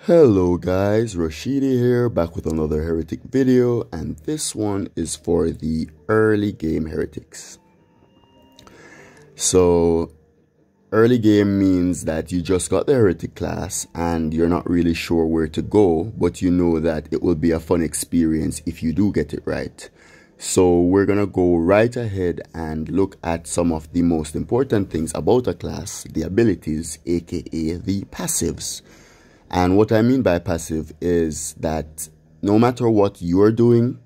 Hello guys, Rashidi here, back with another Heretic video, and this one is for the early game Heretics. So, early game means that you just got the Heretic class and you're not really sure where to go, but you know that it will be a fun experience if you do get it right. So we're gonna go right ahead and look at some of the most important things about a class, the abilities, aka the passives. And what I mean by passive is that no matter what you're doing,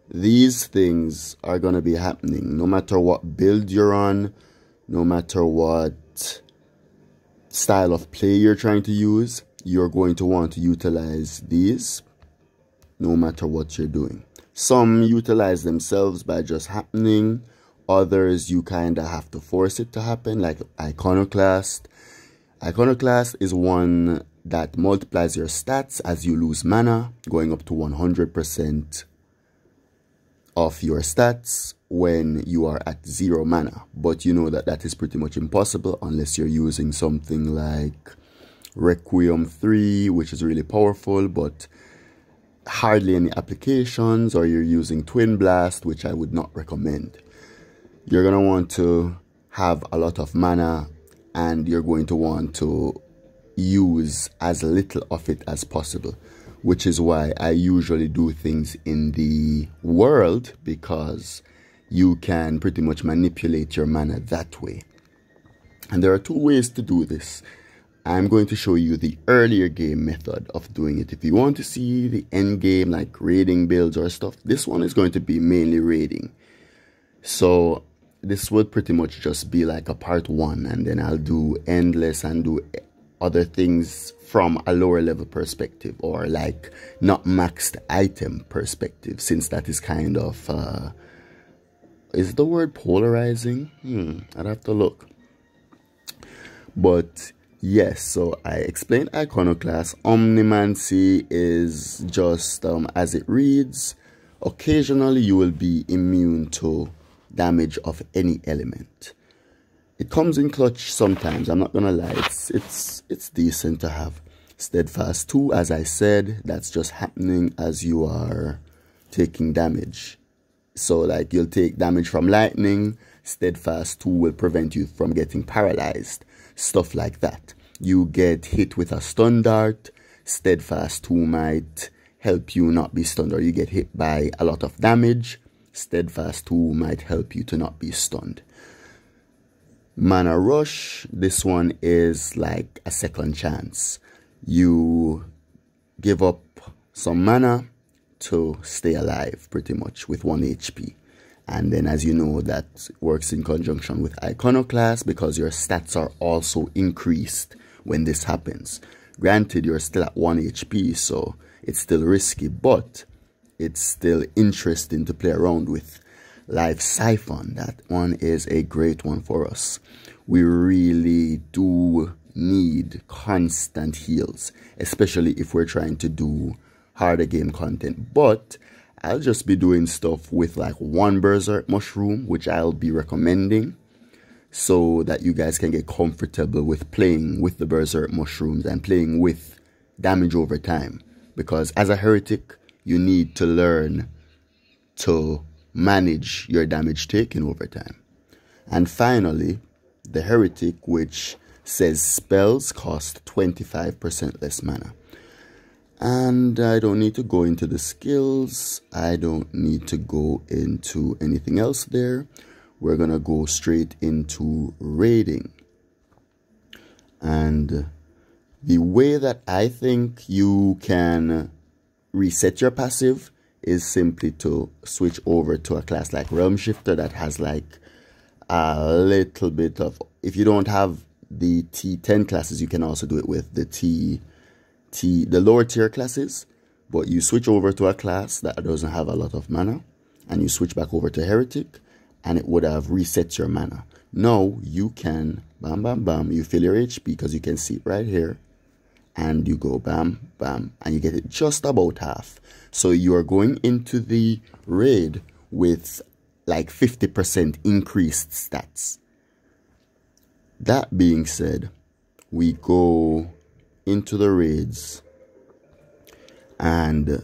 these things are going to be happening. No matter what build you're on, no matter what style of play you're trying to use, you're going to want to utilize these no matter what you're doing. Some utilize themselves by just happening. Others, you kind of have to force it to happen, like Iconoclast. Iconoclast is one that multiplies your stats as you lose mana, going up to 100% of your stats when you are at 0 mana. But you know that that is pretty much impossible unless you're using something like Requiem 3, which is really powerful, but hardly any applications, or you're using Twin Blast, which I would not recommend. You're going to want to have a lot of mana, and you're going to want to use as little of it as possible, which is why I usually do things in the world, because you can pretty much manipulate your mana that way. And there are two ways to do this. I'm going to show you the earlier game method of doing it. If you want to see the end game, like raiding builds or stuff, this one is going to be mainly raiding. So this would pretty much just be like a part 1, and then I'll do endless and do other things from a lower level perspective, or like not maxed item perspective, since that is kind of is the word polarizing? I'd have to look. But yes, so I explained Iconoclast. Omnimancy is just as it reads. Occasionally you will be immune to damage of any element. It comes in clutch sometimes, I'm not gonna lie, it's decent to have. Steadfast 2, as I said, that's just happening as you are taking damage. So like you'll take damage from lightning, Steadfast 2 will prevent you from getting paralyzed, stuff like that. You get hit with a stun dart, Steadfast 2 might help you not be stunned, or you get hit by a lot of damage, Steadfast 2 might help you to not be stunned. Mana Rush, this one is like a second chance. You give up some mana to stay alive, pretty much, with 1 HP. And then, as you know, that works in conjunction with Iconoclast, because your stats are also increased when this happens. Granted, you're still at 1 HP, so it's still risky, but it's still interesting to play around with. Life Siphon, that one is a great one for us. We really do need constant heals, especially if we're trying to do harder game content. But I'll just be doing stuff with like 1 Berserk Mushroom, which I'll be recommending, so that you guys can get comfortable with playing with the Berserk Mushrooms and playing with damage over time. Because as a Heretic, you need to learn to manage your damage taken over time. And finally, the Heretic, which says spells cost 25% less mana. And I don't need to go into the skills. I don't need to go into anything else there. We're going to go straight into raiding. And the way that I think you can reset your passive is simply to switch over to a class like Realm Shifter that has like a little bit of, if you don't have the T10 classes, you can also do it with the the lower tier classes, but you switch over to a class that doesn't have a lot of mana, and you switch back over to Heretic, and it would have reset your mana. Now you can bam bam bam, you fill your HP, because you can see it right here, and you go bam bam, and you get it just about half. So you are going into the raid with like 50% increased stats. That being said, we go into the raids and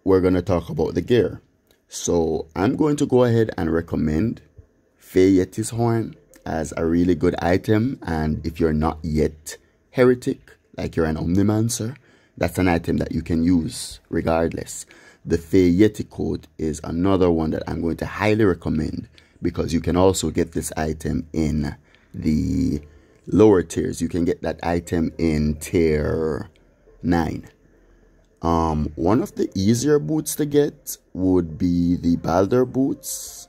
we're going to talk about the gear. So I'm going to go ahead and recommend Yeti's Horn as a really good item. And if you're not yet Heretic, like you're an Omnimancer, that's an item that you can use regardless. The Yeti coat is another one that I'm going to highly recommend, because you can also get this item in the lower tiers. You can get that item in tier 9. One of the easier boots to get would be the Balder boots.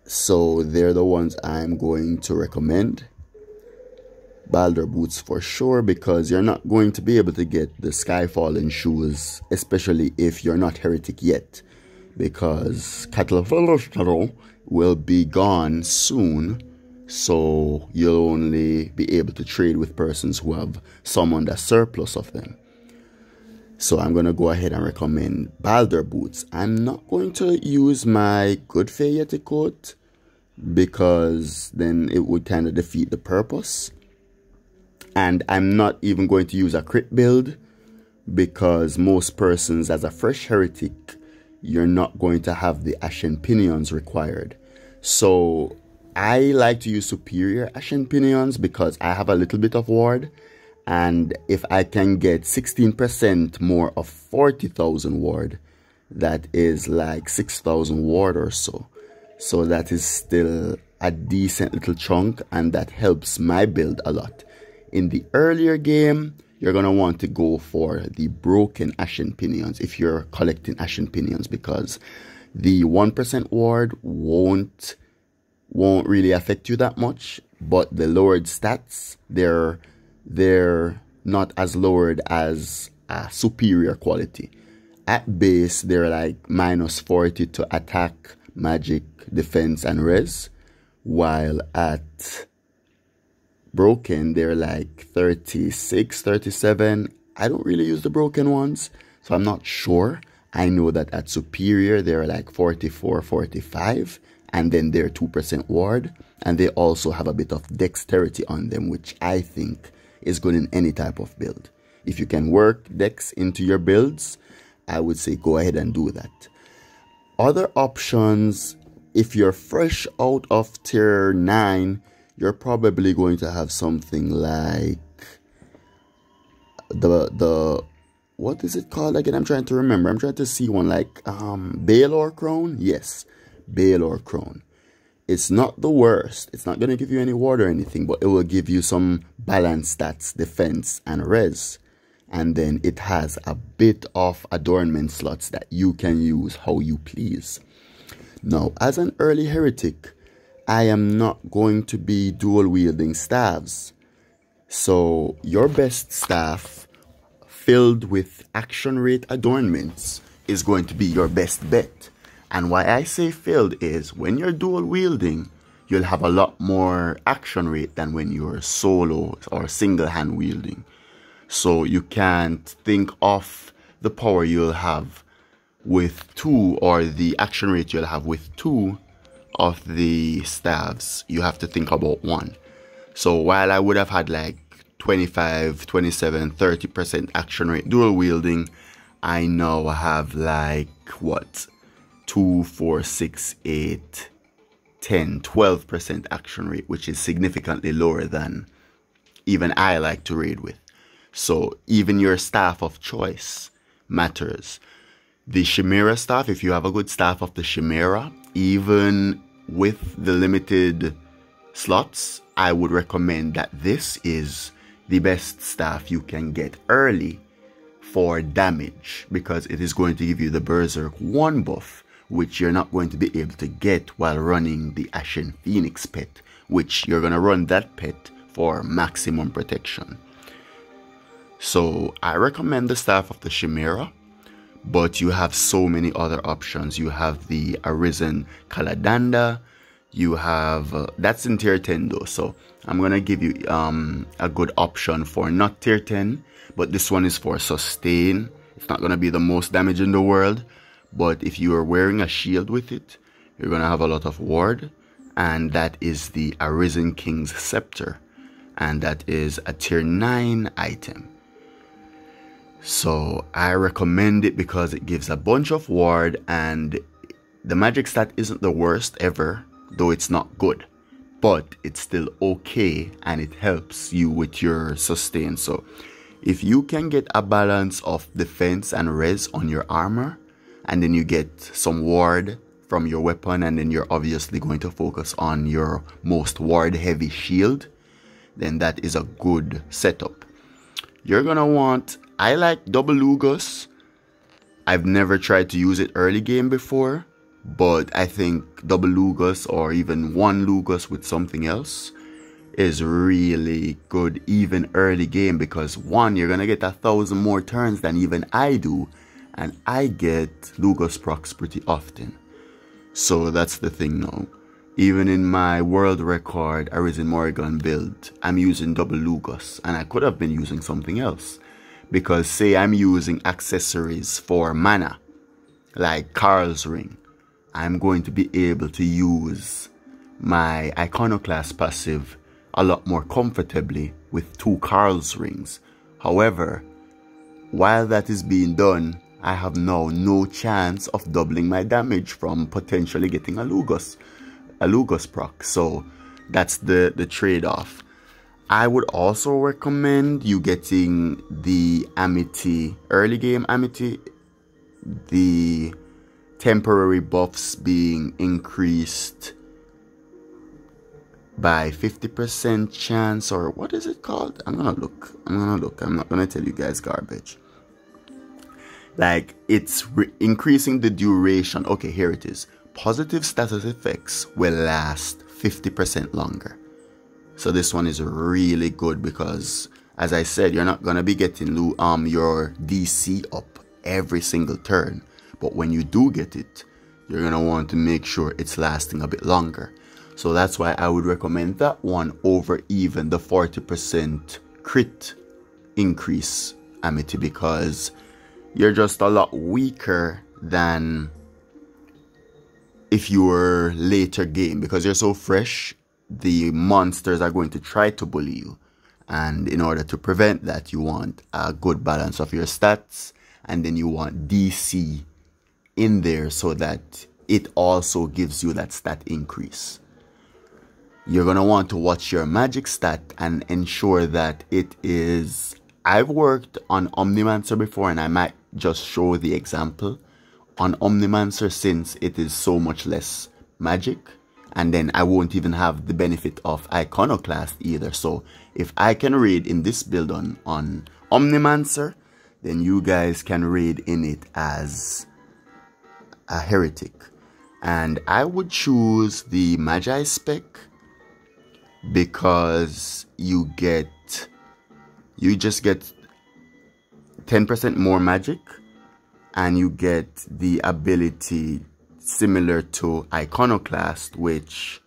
So they're the ones I'm going to recommend. Balder boots for sure, because you're not going to be able to get the Skyfallen shoes, especially if you're not Heretic yet, because Cattle will be gone soon, so you'll only be able to trade with persons who have summoned a surplus of them. So I'm going to go ahead and recommend Balder boots. I'm not going to use my good Yeti coat, because then it would kind of defeat the purpose. And I'm not even going to use a crit build, because most persons, as a fresh Heretic, you're not going to have the Ashen Pinions required. So I like to use superior Ashen Pinions because I have a little bit of ward. And if I can get 16% more of 40,000 ward, that is like 6,000 ward or so. So that is still a decent little chunk, and that helps my build a lot. In the earlier game, you're going to want to go for the broken Ashen Pinions if you're collecting Ashen Pinions, because the 1% ward won't really affect you that much, but the lowered stats, they're not as lowered as a superior quality. At base, they're like -40 to attack, magic, defense, and res, while at broken, they're like 36, 37. I don't really use the broken ones, so I'm not sure. I know that at superior, they're like 44, 45, and then they're 2% ward, and they also have a bit of dexterity on them, which I think is good in any type of build. If you can work dex into your builds, I would say go ahead and do that. Other options, if you're fresh out of tier 9, you're probably going to have something like the what is it called again? I'm trying to remember. I'm trying to see one like Baelor Crown. Yes, Baelor Crown. It's not the worst. It's not going to give you any ward or anything, but it will give you some balanced stats, defense, and res. And then it has a bit of adornment slots that you can use how you please. Now, as an early Heretic, I am not going to be dual wielding staves. So your best staff filled with action rate adornments is going to be your best bet. And why I say filled is when you're dual wielding, you'll have a lot more action rate than when you're solo or single hand wielding. So you can't think of the power you'll have with 2 or the action rate you'll have with 2 of the staves. You have to think about 1. So while I would have had like 25, 27, 30% action rate dual wielding, I now have like what? 2, 4, 6, 8, 10, 12% action rate, which is significantly lower than even I like to raid with. So even your staff of choice matters. The Chimera staff, if you have a good staff of the Chimera, even with the limited slots, I would recommend that this is the best staff you can get early for damage, because it is going to give you the Berserk 1 buff, which you're not going to be able to get while running the Ashen Phoenix pet, which you're going to run that pet for maximum protection. So I recommend the staff of the Chimera, but you have so many other options. You have the Arisen Kaladanda. You have, that's in tier 10 though, so I'm going to give you a good option for not tier 10, but this one is for sustain. It's not going to be the most damage in the world, but if you are wearing a shield with it, you're going to have a lot of ward, and that is the Arisen King's Scepter, and that is a tier 9 item. So I recommend it because it gives a bunch of ward, and the magic stat isn't the worst ever, though it's not good, but it's still okay and it helps you with your sustain. So if you can get a balance of defense and res on your armor, and then you get some ward from your weapon, and then you're obviously going to focus on your most ward heavy shield, then that is a good setup. You're gonna want, I like double Lugus. I've never tried to use it early game before, but I think double Lugus or even one Lugus with something else is really good even early game, because one, you're gonna get 1,000 more turns than even I do, and I get Lugus procs pretty often. So that's the thing now. Even in my world record Arisen Morrigan build, I'm using double Lugus, and I could have been using something else. Because say I'm using accessories for mana, like Carl's Ring, I'm going to be able to use my Iconoclast passive a lot more comfortably with 2 Carl's Rings. However, while that is being done, I have now no chance of doubling my damage from potentially getting a Lugus proc. So that's the trade-off. I would also recommend you getting the Amity, early game Amity, the temporary buffs being increased by 50% chance, or what is it called? I'm gonna look. I'm not gonna tell you guys garbage. Like, it's increasing the duration. Okay, here it is. Positive status effects will last 50% longer. So this one is really good because, as I said, you're not gonna be getting your DC up every single turn. But when you do get it, you're gonna want to make sure it's lasting a bit longer. So that's why I would recommend that one over even the 40% crit increase Amity, because you're just a lot weaker than if you were later game, because you're so fresh. The monsters are going to try to bully you, and in order to prevent that, you want a good balance of your stats, and then you want DC in there so that it also gives you that stat increase. You're gonna want to watch your magic stat and ensure that it is, I've worked on Omnimancer before, and I might just show the example on Omnimancer since it is so much less magic, and then I won't even have the benefit of Iconoclast either. So if I can raid in this build on Omnimancer, then you guys can raid in it as a Heretic. And I would choose the Maji spec because you just get 10% more magic, and you get the ability similar to Iconoclast, which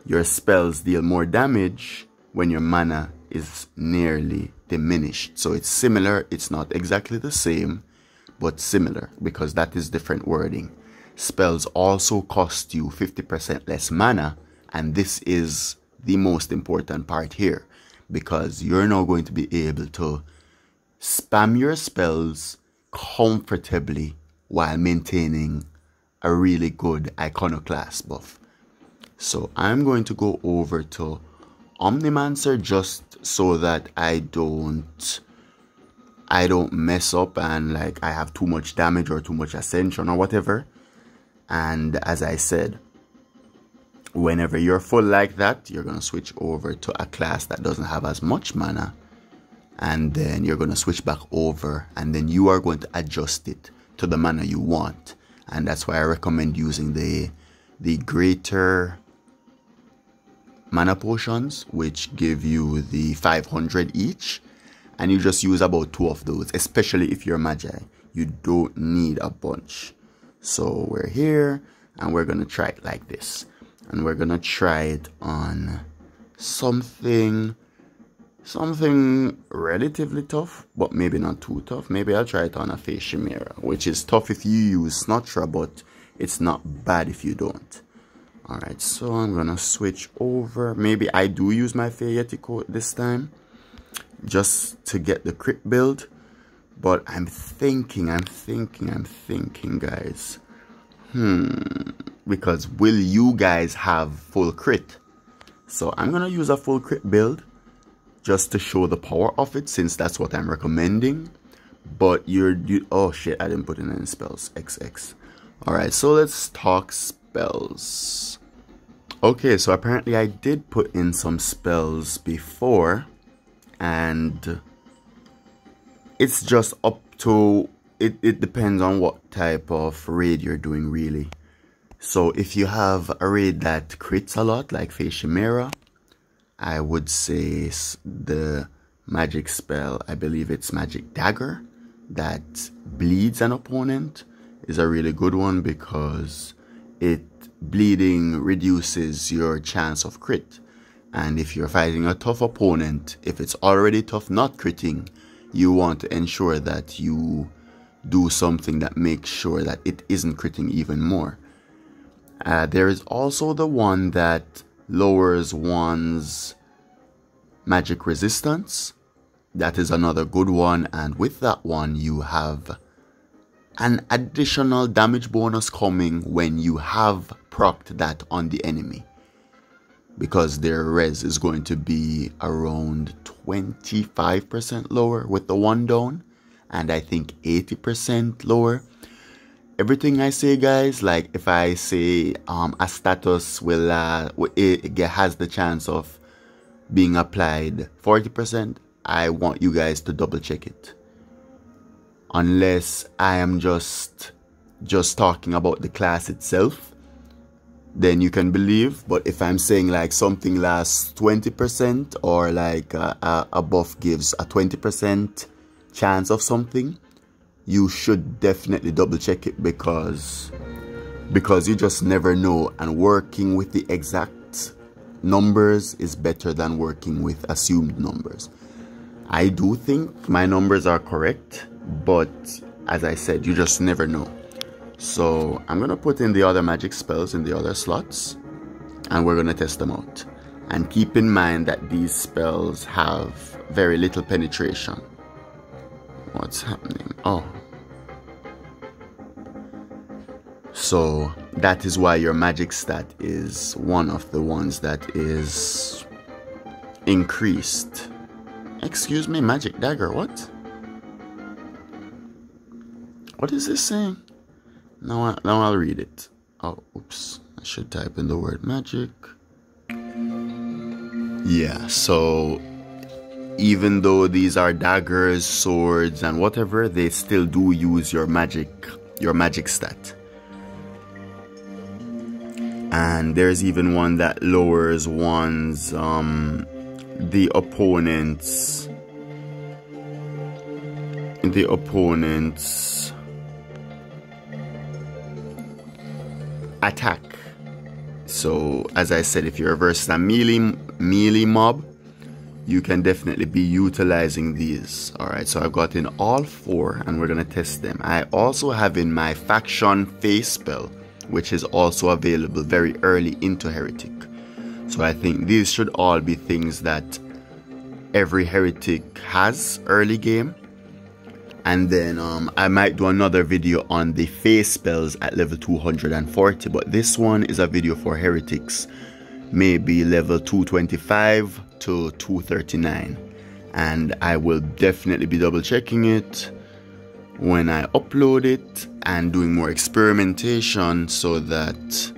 your spells deal more damage when your mana is nearly diminished. So it's similar, it's not exactly the same, but similar, because that is different wording. Spells also cost you 50% less mana, and this is the most important part here, because you're now going to be able to spam your spells comfortably while maintaining a really good Iconoclast buff. So I'm going to go over to Omnimancer just so that I don't mess up and like I have too much damage or too much ascension or whatever. And as I said, whenever you're full like that, you're going to switch over to a class that doesn't have as much mana, and then you're going to switch back over, and then you are going to adjust it to the mana you want. And that's why I recommend using the greater mana potions, which give you the 500 each, and you just use about 2 of those, especially if you're Maji. You don't need a bunch. So we're here, and we're going to try it like this. And we're going to try it on something relatively tough, but maybe not too tough. Maybe I'll try it on a Face Chimera, which is tough if you use Snotra, but it's not bad if you don't. Alright, so I'm gonna switch over. Maybe I do use my Heretic this time, just to get the crit build, But I'm thinking, guys. Because will you guys have full crit? So I'm gonna use a full crit build just to show the power of it, since that's what I'm recommending. But oh shit, I didn't put in any spells. XX. Alright, so let's talk spells. Okay, so apparently I did put in some spells before, and it's just up to it depends on what type of raid you're doing, really. So if you have a raid that crits a lot, like Face Chimera, I would say the magic spell, I believe it's Magic Dagger, that bleeds an opponent, is a really good one, because bleeding reduces your chance of crit. And if you're fighting a tough opponent, if it's already tough not critting, you want to ensure that you do something that makes sure that it isn't critting even more. There is also the one that lowers one's magic resistance. That is another good one, and with that one you have an additional damage bonus coming when you have procced that on the enemy, because their res is going to be around 25% lower with the one down, and I think 80% lower. Everything I say, guys, like if I say a status will it has the chance of being applied 40%, I want you guys to double check it. Unless I am just talking about the class itself, then you can believe. But if I'm saying like something lasts 20%, or like a buff gives a 20% chance of something, you should definitely double check it, because you just never know, and working with the exact numbers is better than working with assumed numbers. I do think my numbers are correct, but as I said, you just never know. So I'm gonna put in the other magic spells in the other slots, and we're gonna test them out. And keep in mind that these spells have very little penetration. What's happening? Oh. So that is why your magic stat is one of the ones that is increased. Excuse me, Magic Dagger, what? What is this saying? Now I'll read it. Oh, oops. I should type in the word magic. Yeah, so even though these are daggers, swords, and whatever, they still do use your magic stat. And there's even one that lowers one's the opponent's attack. So as I said, if you're versus a melee mob, you can definitely be utilizing these. Alright, so I've got in all four, and we're gonna test them. I also have in my faction face spell, which is also available very early into Heretic. So I think these should all be things that every Heretic has early game. And then I might do another video on the face spells at level 240, but this one is a video for Heretics, maybe level 225 to 239. And I will definitely be double checking it when I upload it and doing more experimentation, so that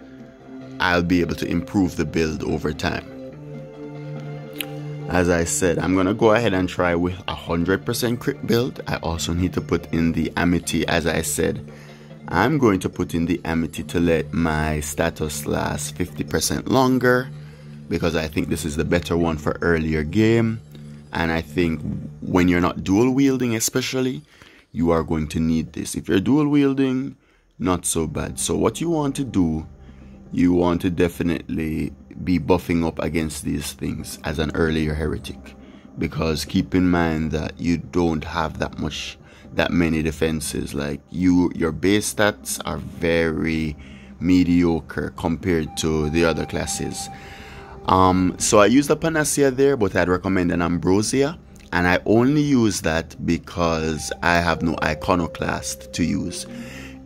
I'll be able to improve the build over time. As I said, I'm gonna go ahead and try with 100% crit build. I also need to put in the Amity. As I said, I'm going to put in the Amity to let my status last 50% longer, because I think this is the better one for earlier game. And I think when you're not dual wielding especially, you are going to need this. If you're dual wielding, not so bad. So what you want to do, you want to definitely be buffing up against these things as an earlier Heretic, because keep in mind that you don't have that many defenses. Like your base stats are very mediocre compared to the other classes. So I used a Panacea there, but I'd recommend an Ambrosia. And I only use that because I have no iconoclast to use.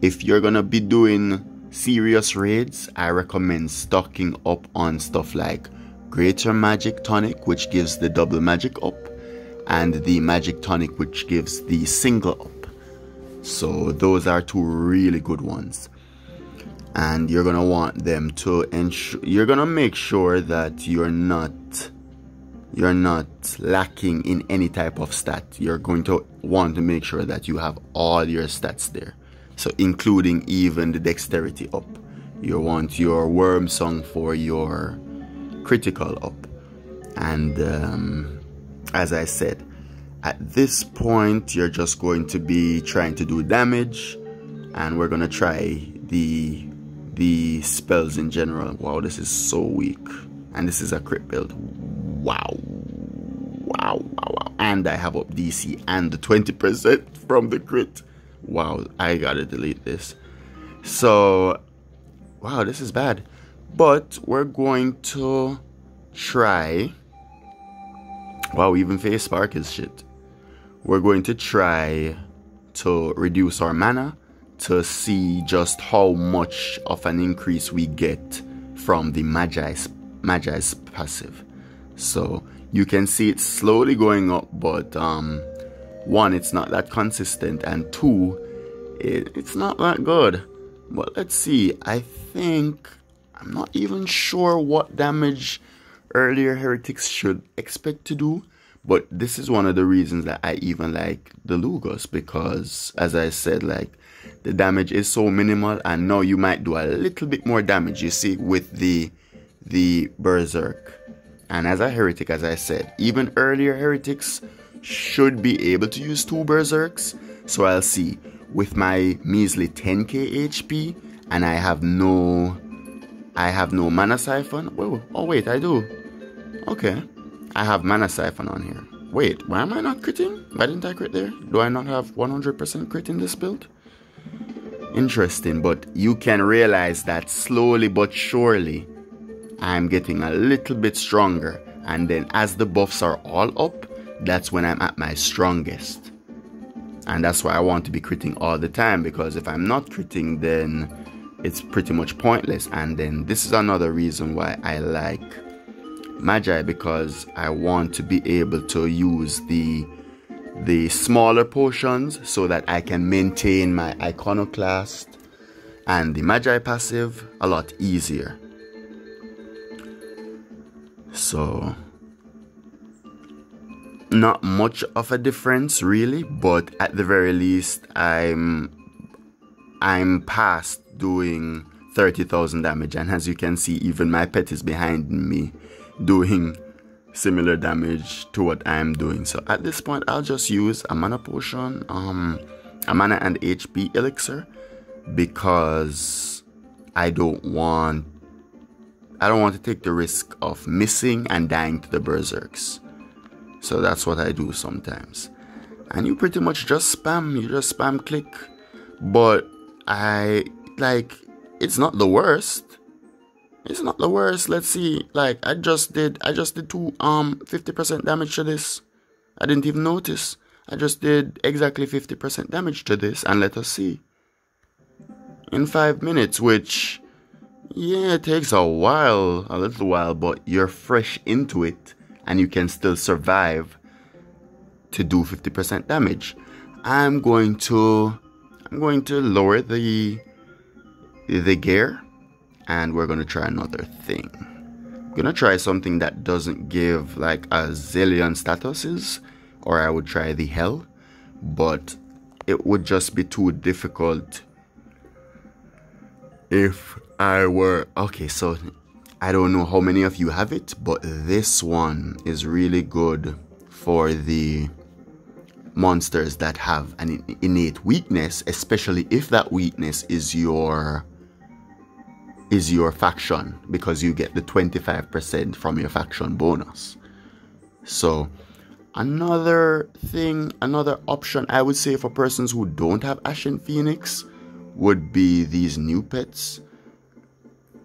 If you're gonna be doing serious raids, I recommend stocking up on stuff like Greater Magic Tonic, which gives the double magic up, and the Magic Tonic, which gives the single up. So those are two really good ones. And you're gonna want them to ensure, you're gonna make sure that you're not lacking in any type of stat. You're going to want to make sure that you have all your stats there. So including even the dexterity up. You want your worm song for your critical up. And as I said, at this point you're just going to be trying to do damage, and we're gonna try the spells in general. Wow, this is so weak. And this is a crit build. Wow. And I have up DC and the 20% from the crit. Wow, I gotta delete this. So, wow, this is bad. But we're going to try. Wow, even Face Spark is shit. We're going to try to reduce our mana to see just how much of an increase we get from the Magi's passive. So you can see it's slowly going up, but one, it's not that consistent, and two, it's not that good. But let's see. I think, I'm not even sure what damage earlier heretics should expect to do, but this is one of the reasons that I even like the Lugos, because as I said, like, the damage is so minimal, and now you might do a little bit more damage, you see, with the Berserk. And as a heretic, as I said, even earlier heretics should be able to use 2 Berserks. So I'll see, with my measly 10k HP, and I have no mana siphon. Whoa, oh wait, I do. Okay, I have mana siphon on here. Wait, why am I not critting? Why didn't I crit there? Do I not have 100% crit in this build? Interesting, but you can realize that slowly but surely I'm getting a little bit stronger, and then as the buffs are all up, that's when I'm at my strongest. And that's why I want to be critting all the time, because if I'm not critting, then it's pretty much pointless. And then this is another reason why I like Maji, because I want to be able to use the smaller potions so that I can maintain my iconoclast and the Maji passive a lot easier. So not much of a difference really, but at the very least I'm past doing 30,000 damage, and as you can see, even my pet is behind me doing similar damage to what I'm doing. So at this point I'll just use a mana potion, a mana and HP elixir, because I don't want to take the risk of missing and dying to the berserks. So that's what I do sometimes. And you pretty much just spam click. But it's not the worst. It's not the worst. Let's see. Like I just did 50% damage to this. I didn't even notice. I just did exactly 50% damage to this, and let us see. In 5 minutes, which, yeah, it takes a little while, but you're fresh into it and you can still survive to do 50% damage. I'm going to lower the gear, and we're going to try another thing. I'm going to try something that doesn't give like a zillion statuses, or I would try the hell, but it would just be too difficult if I were... Okay, so I don't know how many of you have it, but this one is really good for the monsters that have an innate weakness, especially if that weakness is your faction, because you get the 25% from your faction bonus. So another option I would say for persons who don't have Ashen Phoenix would be these new pets,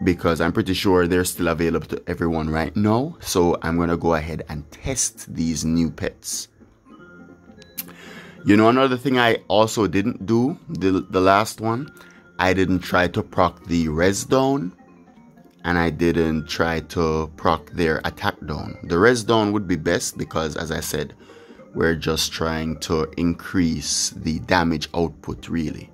because I'm pretty sure they're still available to everyone right now. So I'm gonna go ahead and test these new pets You know, another thing I also didn't do, the last one, I didn't try to proc the res down, and I didn't try to proc their attack down. The res down would be best because, as I said, we're just trying to increase the damage output really.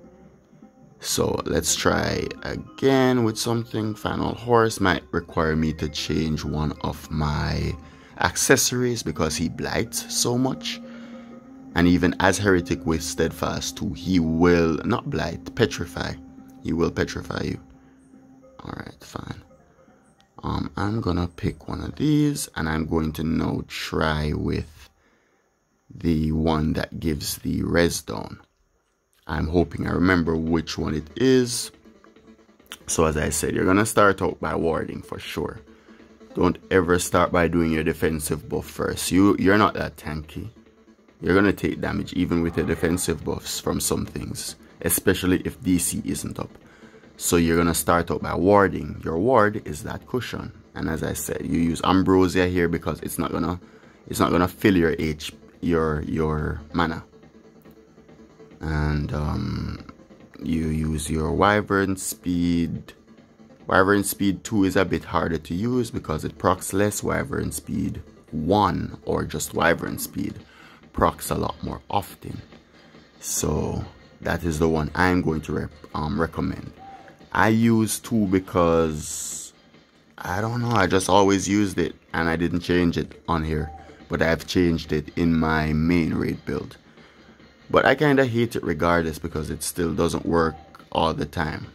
So let's try again with something. Final Horse might require me to change one of my accessories because he blights so much. And even as Heretic with Steadfast too, he will not blight, petrify. He will petrify you. Alright, fine. I'm gonna pick one of these and I'm going to now try with the one that gives the res down. I'm hoping I remember which one it is. So as I said, you're gonna start out by warding for sure. Don't ever start by doing your defensive buff first. You're not that tanky. You're gonna take damage even with your defensive buffs from some things, especially if DC isn't up. So you're gonna start out by warding. Your ward is that cushion, and as I said, you use Ambrosia here because it's not gonna fill your your mana. And you use your Wyvern Speed. Wyvern Speed 2 is a bit harder to use because it procs less. Wyvern Speed 1 or just Wyvern Speed procs a lot more often. So that is the one I'm going to recommend. I use 2 because I don't know, I just always used it and I didn't change it on here, but I've changed it in my main raid build. But I kind of hate it regardless because it still doesn't work all the time.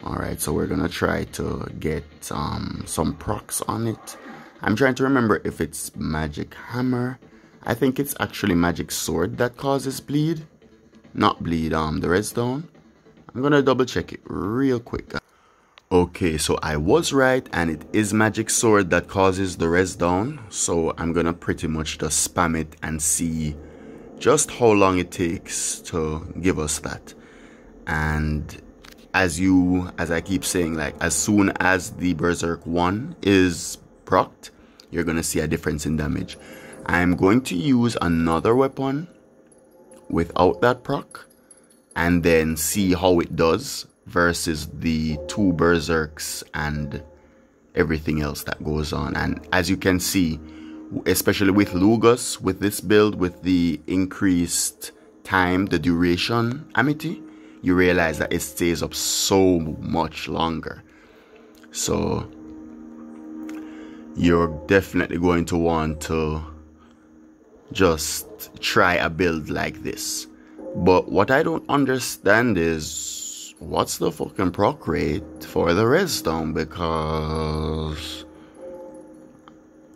Alright, so we're gonna try to get some procs on it. I'm trying to remember if it's Magic Hammer. I think it's actually Magic Sword that causes bleed. Not bleed, the res down. I'm gonna double check it real quick. Okay, so I was right and it is Magic Sword that causes the res down. So I'm gonna pretty much just spam it and see just how long it takes to give us that. And as I keep saying, like as soon as the Berserk 1 is procced, you're gonna see a difference in damage. I'm going to use another weapon without that proc and then see how it does versus the 2 Berserks and everything else that goes on. And as you can see, especially with Lugus, with this build, with the increased time, the duration Amity, you realize that it stays up so much longer. So you're definitely going to want to just try a build like this. But what I don't understand is what's the fucking proc rate for the res down, because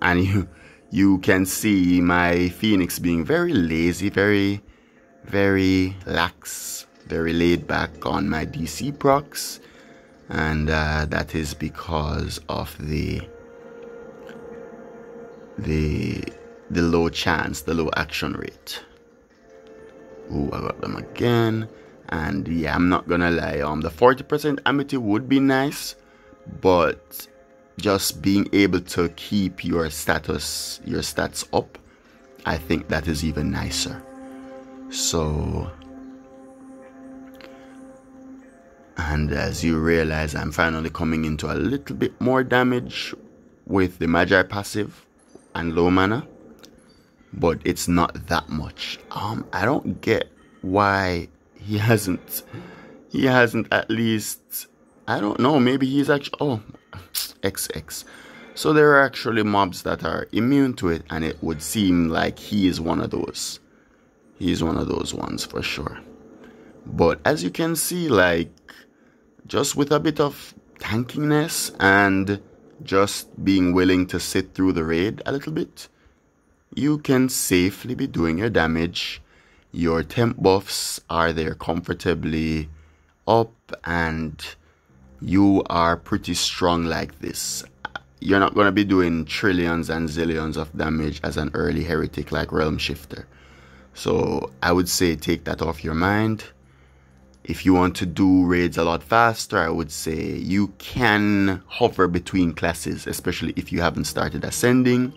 and you can see my Phoenix being very lazy, very lax, very laid back on my DC procs, and that is because of the low chance, the low action rate. Ooh, I got them again. And yeah, I'm not gonna lie, the 40% Amity would be nice, but just being able to keep your stats up, I think that is even nicer. So, and as you realize, I'm finally coming into a little bit more damage with the Maji passive and low mana, but it's not that much. I don't get why he hasn't at least, I don't know, maybe he's actually, oh, XX. So there are actually mobs that are immune to it, and it would seem like he is one of those. He's one of those ones for sure. But as you can see, like, just with a bit of tankiness and just being willing to sit through the raid a little bit, you can safely be doing your damage. Your temp buffs are there comfortably up, and you are pretty strong like this. You're not going to be doing trillions and zillions of damage as an early Heretic like Realm Shifter. So I would say take that off your mind. If you want to do raids a lot faster, I would say you can hover between classes, especially if you haven't started ascending.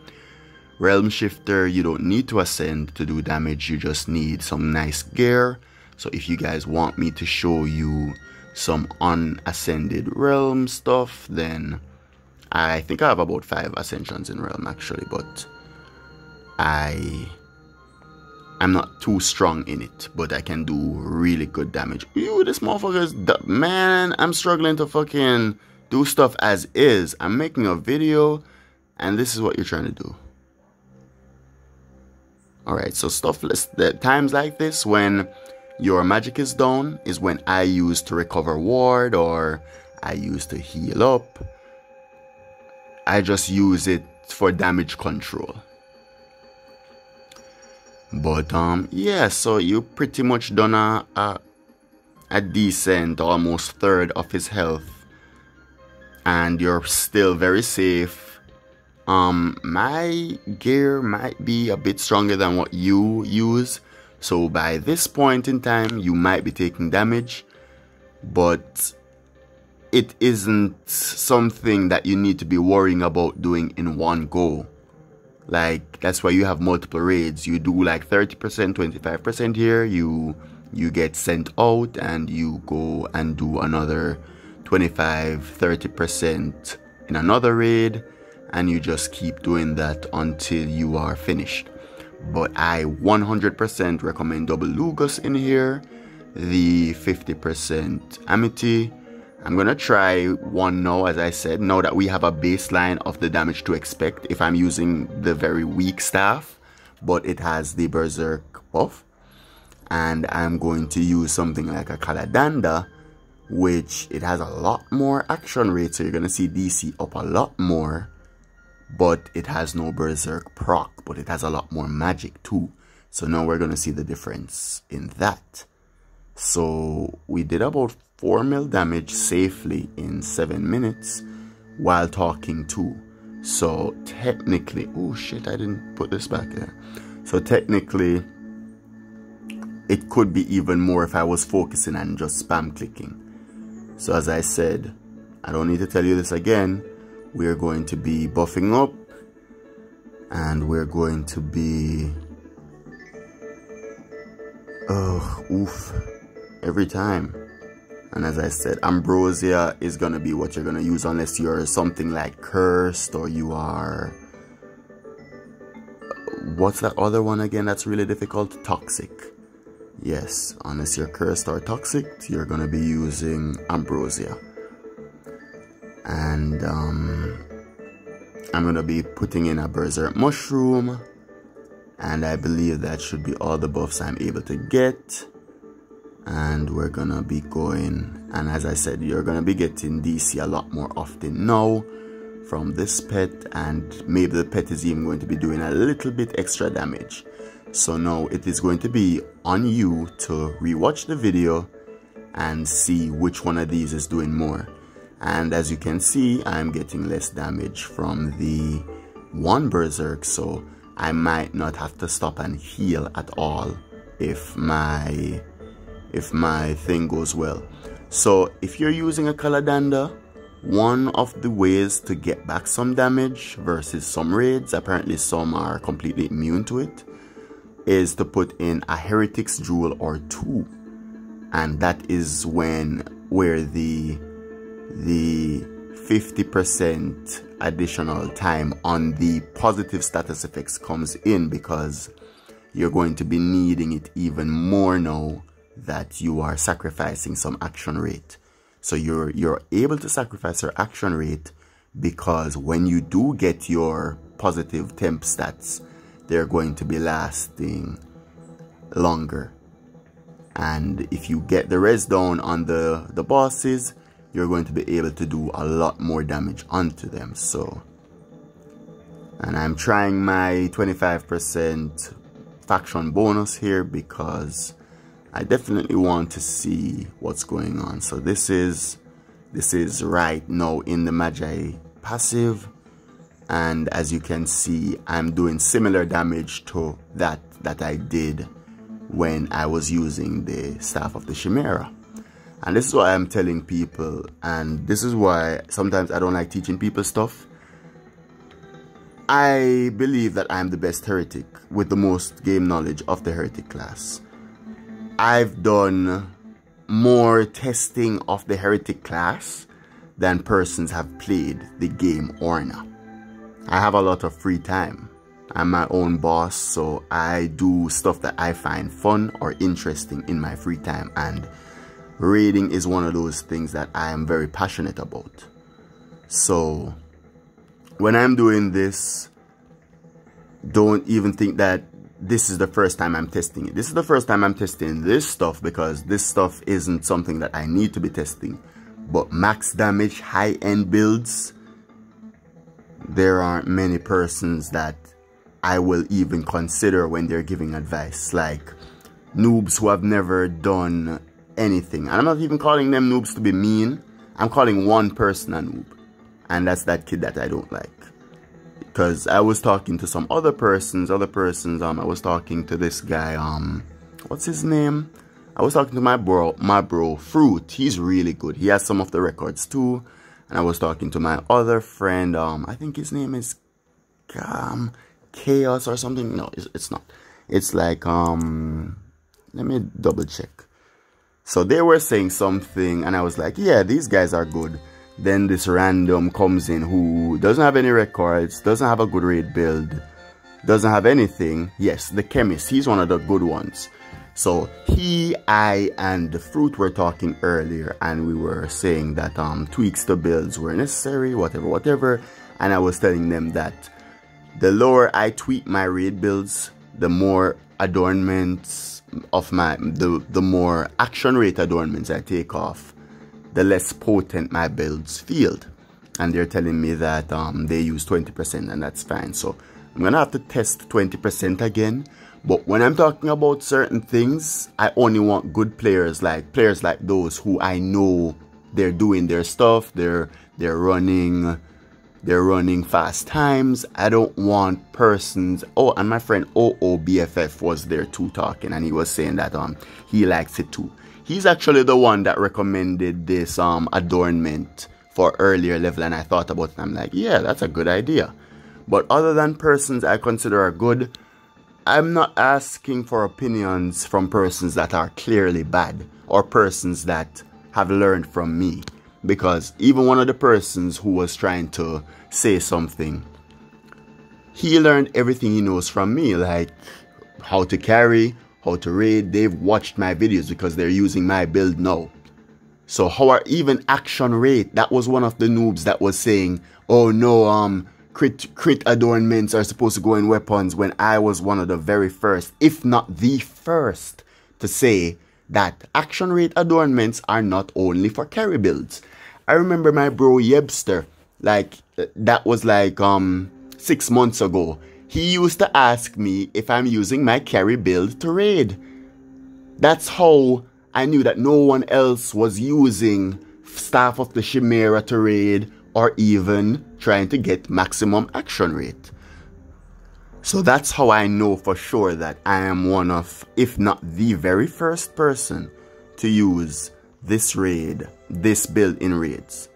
Realm Shifter, you don't need to ascend to do damage, you just need some nice gear. So if you guys want me to show you some unascended realm stuff, then I think I have about 5 ascensions in realm actually, but I'm not too strong in it, but I can do really good damage. Ew, this motherfucker's, man, I'm struggling to fucking do stuff as is. I'm making a video and this is what you're trying to do. Alright, so times like this when your magic is down is when I use to recover ward or I use to heal up. I just use it for damage control. But yeah, so you pretty much done a decent, almost third of his health. And you're still very safe. My gear might be a bit stronger than what you use, so by this point in time you might be taking damage, but it isn't something that you need to be worrying about doing in one go. Like, that's why you have multiple raids. You do like 30%, 25% here, you get sent out and you go and do another 25-30% in another raid, and you just keep doing that until you are finished. But I 100% recommend double Lugus in here, the 50% Amity. I'm gonna try one now, as I said, now that we have a baseline of the damage to expect if I'm using the very weak staff, but it has the Berserk buff. And I'm going to use something like a Caladanda, which it has a lot more action rate, so you're gonna see DC up a lot more. But it has no Berserk proc, but it has a lot more magic too. So now we're going to see the difference in that. So we did about 4 mil damage safely in 7 minutes while talking too. So technically, oh shit, I didn't put this back there. So technically, it could be even more if I was focusing and just spam clicking. So as I said, I don't need to tell you this again. We're going to be buffing up and we're going to be every time. And as I said, Ambrosia is gonna be what you're gonna use unless you're something like cursed or you are, what's that other one again that's really difficult? Toxic. Yes, unless you're cursed or toxic, you're gonna be using Ambrosia. And I'm gonna be putting in a Berserk Mushroom, and I believe that should be all the buffs I'm able to get. And we're gonna be going, and as I said, you're gonna be getting DC a lot more often now from this pet, and maybe the pet is even going to be doing a little bit extra damage. So now it is going to be on you to rewatch the video and see which one of these is doing more. And as you can see, I'm getting less damage from the one Berserk, so I might not have to stop and heal at all if my thing goes well. So if you're using a Caladanda, one of the ways to get back some damage versus some raids, apparently some are completely immune to it, is to put in a Heretic's Jewel or 2. And that is where the 50% additional time on the positive status effects comes in, because you're going to be needing it even more now that you are sacrificing some action rate. So you're able to sacrifice your action rate because when you do get your positive temp stats, they're going to be lasting longer. And if you get the res down on the bosses, you're going to be able to do a lot more damage onto them. So, and I'm trying my 25% faction bonus here because I definitely want to see what's going on. So this is right now in the Maji passive, and as you can see, I'm doing similar damage to that I did when I was using the Staff of the Chimera. And this is what I'm telling people, and this is why sometimes I don't like teaching people stuff. I believe that I'm the best heretic with the most game knowledge of the heretic class. I've done more testing of the heretic class than persons have played the game Orna. I have a lot of free time. I'm my own boss, so I do stuff that I find fun or interesting in my free time, and raiding is one of those things that I am very passionate about. So when I'm doing this, don't even think that this is the first time I'm testing it. This is the first time I'm testing this stuff, because this stuff isn't something that I need to be testing. But max damage, high-end builds, there aren't many persons that I will even consider when they're giving advice. Like noobs who have never done anything. And I'm not even calling them noobs to be mean. I'm calling one person a noob. And that's that kid that I don't like. Because I was talking to some other persons, I was talking to this guy, what's his name? I was talking to my bro, Fruit. He's really good. He has some of the records too. And I was talking to my other friend, I think his name is Chaos or something. No, it's not. It's like, let me double check. So they were saying something and I was like, yeah, these guys are good. Then this random comes in who doesn't have any records, doesn't have a good raid build, doesn't have anything. Yes, the chemist, he's one of the good ones. So he, I, and the Fruit were talking earlier, and we were saying that tweaks to builds were necessary, whatever. And I was telling them that the lower I tweak my raid builds, the more adornments of the more action rate adornments I take off, the less potent my builds feel. And they're telling me that they use 20%, and that's fine. So I'm gonna have to test 20% again. But when I'm talking about certain things, I only want good players like those who I know they're doing their stuff, they're running fast times. I don't want persons. Oh, and my friend OOBFF was there too talking, and he was saying that he likes it too. He's actually the one that recommended this adornment for earlier level, and I thought about it and I'm like, yeah, that's a good idea. But other than persons I consider are good, I'm not asking for opinions from persons that are clearly bad or persons that have learned from me. Because even one of the persons who was trying to say something, he learned everything he knows from me, like how to carry, how to raid. They've watched my videos because they're using my build now. So how are even action rate? That was one of the noobs that was saying, oh no, crit adornments are supposed to go in weapons, when I was one of the very first, if not the first, to say that action rate adornments are not only for carry builds. I remember my bro Yebster, like that was like 6 months ago. He used to ask me if I'm using my carry build to raid. That's how I knew that no one else was using Staff of the Chimera to raid, or even trying to get maximum action rate. So that's how I know for sure that I am one of, if not the very first person to use this raid, this build in raids.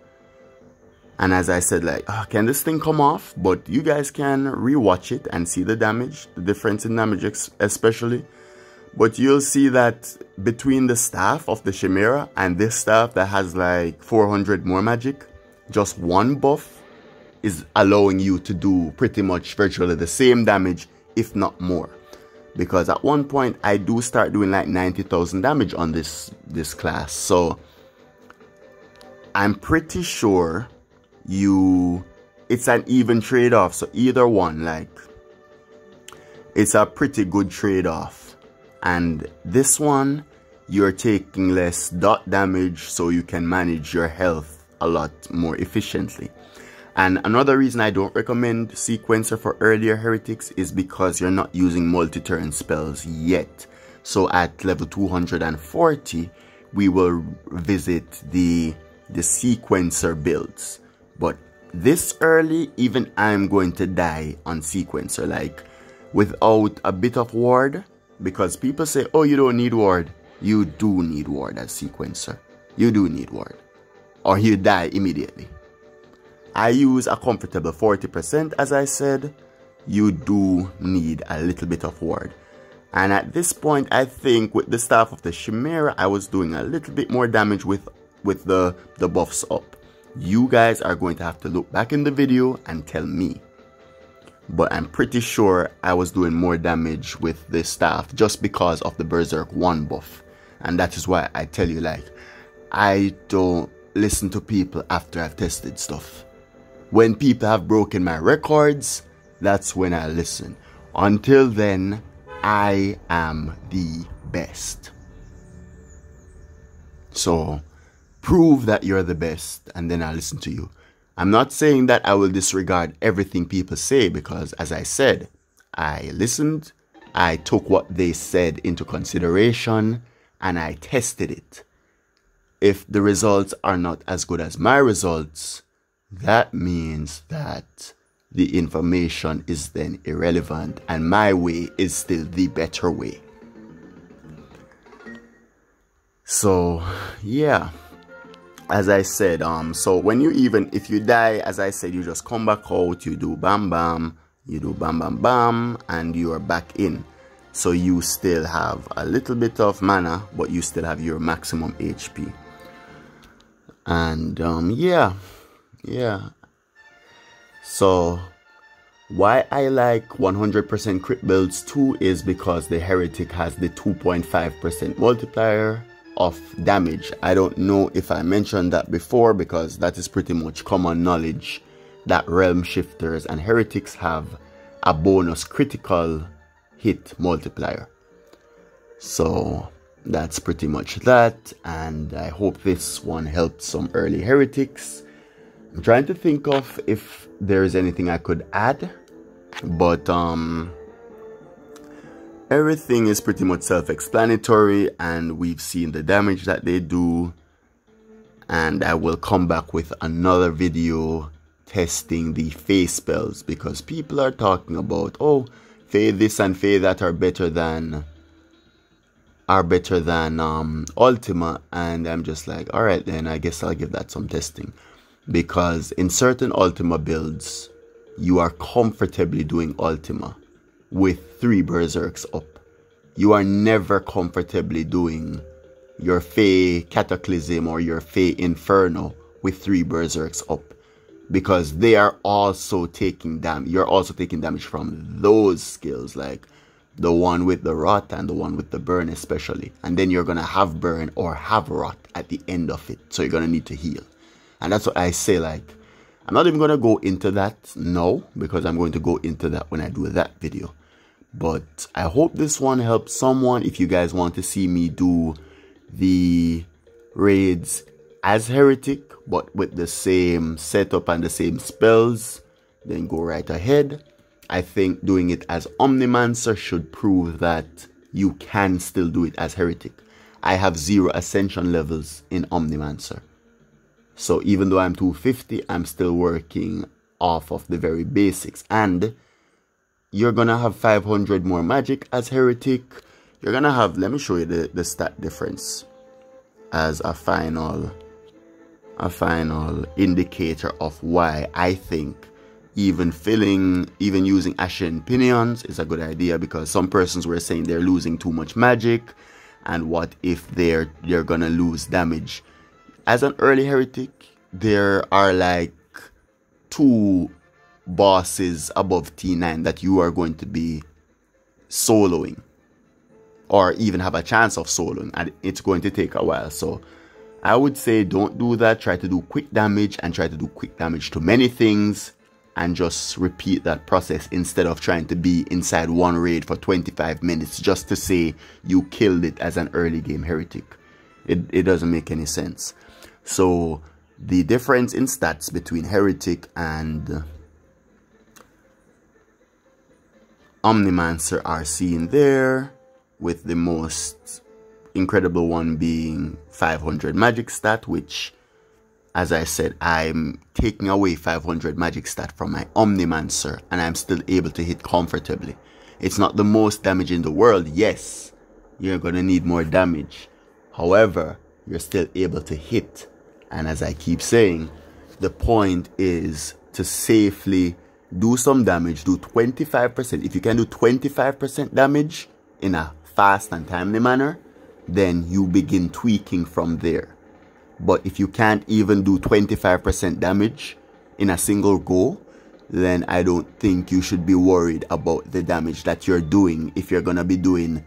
And as I said, like, can this thing come off? But you guys can rewatch it and see the damage, the difference in damage especially. But you'll see that between the Staff of the Chimera and this staff that has like 400 more magic, just one buff is allowing you to do pretty much virtually the same damage, if not more. Because at one point I do start doing like 90,000 damage on this class. So I'm pretty sure it's an even trade-off. So either one, like, it's a pretty good trade-off. And this one, you're taking less dot damage, so you can manage your health a lot more efficiently. And another reason I don't recommend Sequencer for earlier Heretics is because you're not using multi-turn spells yet. So at level 240, we will visit the Sequencer builds. But this early, even I'm going to die on Sequencer, like without a bit of ward. Because people say, oh, you don't need ward. You do need ward as Sequencer. You do need ward. Or you die immediately. I use a comfortable 40%, as I said. You do need a little bit of ward. And at this point, I think with the staff of the Chimera, I was doing a little bit more damage with the buffs up. You guys are going to have to look back in the video and tell me. But I'm pretty sure I was doing more damage with the staff just because of the Berserk 1 buff. And that is why I tell you, like, I don't listen to people after I've tested stuff. When people have broken my records, that's when I listen. Until then, I am the best. So, prove that you're the best, and then I'll listen to you. I'm not saying that I will disregard everything people say, because as I said, I listened, I took what they said into consideration, and I tested it. If the results are not as good as my results, that means that the information is then irrelevant, and my way is still the better way. So, yeah. As I said, so when you if you die, as I said, you just come back out, you do bam bam, you do bam bam bam, and you are back in. So you still have a little bit of mana, but you still have your maximum HP. And yeah. So why I like 100% crit builds too is because the Heretic has the 2.5% multiplier of damage. I don't know if I mentioned that before, because that is pretty much common knowledge that realm shifters and heretics have a bonus critical hit multiplier. So that's pretty much that, and I hope this one helped some early heretics. I'm trying to think of if there is anything I could add, but everything is pretty much self-explanatory, and we've seen the damage that they do. And I will come back with another video testing the Fae spells, because people are talking about, oh, Fae this and Fae that are better than Ultima, and I'm just like, alright then, I guess I'll give that some testing. Because in certain Ultima builds, you are comfortably doing Ultima with 3 Berserks up. You are never comfortably doing your Fae Cataclysm or your Fae Inferno with 3 Berserks up, because they are also taking damage. You're also taking damage from those skills, like the one with the Rot and the one with the Burn especially. And then you're gonna have Burn or have Rot at the end of it, so you're gonna need to heal. And that's what I say, like, I'm not even gonna go into that now, because I'm going to go into that when I do that video. But I hope this one helps someone. If you guys want to see me do the raids as Heretic, but with the same setup and the same spells, then go right ahead. I think doing it as Omnimancer should prove that you can still do it as Heretic. I have 0 ascension levels in Omnimancer. So even though I'm 250, I'm still working off of the very basics. And you're gonna have 500 more magic as Heretic. You're gonna have, let me show you the stat difference as a final indicator of why I think even using Ashen Pinions is a good idea, because some persons were saying they're losing too much magic, and what if they're gonna lose damage. As an early Heretic, there are like 2 bosses above T9 that you are going to be soloing, or even have a chance of soloing, and it's going to take a while. So I would say don't do that. Try to do quick damage, and try to do quick damage to many things, and just repeat that process instead of trying to be inside one raid for 25 minutes just to say you killed it as an early game Heretic. It doesn't make any sense. So the difference in stats between Heretic and Omnimancer are seen there, with the most incredible one being 500 magic stat, which, as I said, I'm taking away 500 magic stat from my Omnimancer, and I'm still able to hit comfortably. It's not the most damage in the world. Yes, you're gonna need more damage. However, you're still able to hit. And as I keep saying, The point is to safely do some damage, do 25%. If you can do 25% damage in a fast and timely manner, then you begin tweaking from there. But if you can't even do 25% damage in a single go, then I don't think you should be worried about the damage that you're doing. If you're gonna be doing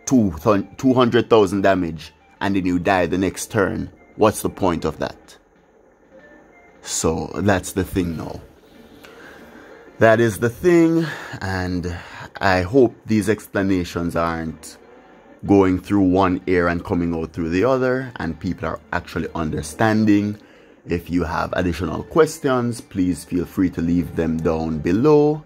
200,000 damage and then you die the next turn, what's the point of that? So that's the thing now. That is the thing, and I hope these explanations aren't going through one ear and coming out through the other, and people are actually understanding. If you have additional questions, please feel free to leave them down below.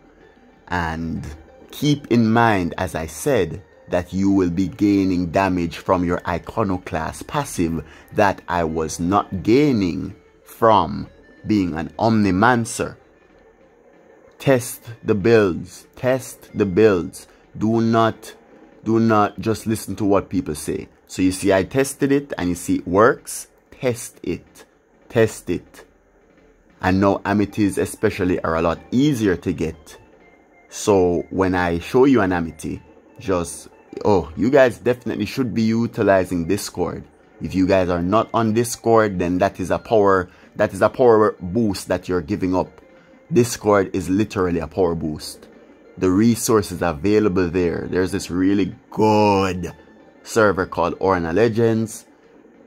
And keep in mind, as I said, that you will be gaining damage from your Iconoclast passive that I was not gaining from being an Omnimancer. Test the builds. Test the builds. Do not just listen to what people say. So you see I tested it and you see it works. Test it. Test it. And now Amities especially are a lot easier to get. So when I show you an Amity, just, oh, you guys definitely should be utilizing Discord. If you guys are not on Discord, then that is a power boost that you're giving up. Discord is literally a power boost. The resources available there. There's this really good server called Orna Legends.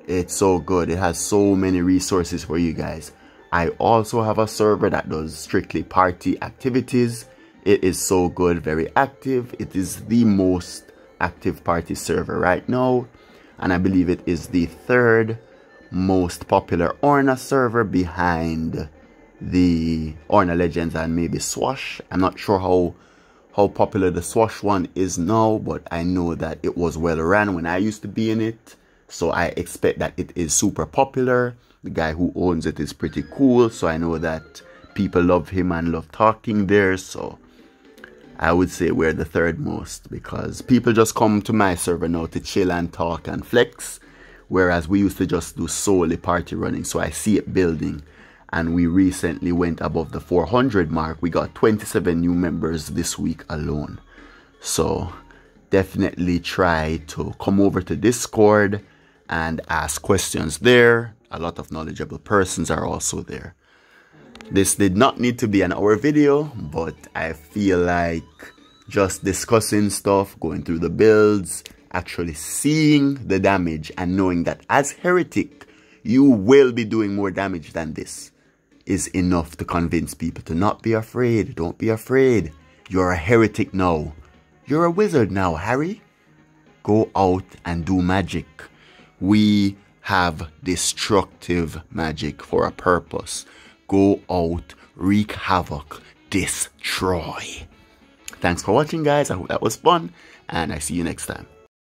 It's so good. It has so many resources for you guys. I also have a server that does strictly party activities. It is so good, very active. It is the most active party server right now. And I believe it is the third most popular Orna server behind the Orna Legends and maybe Swash. I'm not sure how popular the Swash one is now, but I know that it was well run when I used to be in it. So I expect that it is super popular. The guy who owns it is pretty cool, so I know that people love him and love talking there. So I would say we're the third most, because people just come to my server now to chill and talk and flex, whereas we used to just do solely party running. So I see it building, and we recently went above the 400 mark. We got 27 new members this week alone. So definitely try to come over to Discord and ask questions there. A lot of knowledgeable persons are also there. This did not need to be an hour video, but I feel like just discussing stuff, going through the builds, actually seeing the damage and knowing that as Heretic, you will be doing more damage than this is enough to convince people to not be afraid. Don't be afraid. You're a Heretic now. You're a wizard now, Harry. Go out and do magic. We have destructive magic for a purpose. Go out, wreak havoc, destroy. Thanks for watching, guys. I hope that was fun, and I see you next time.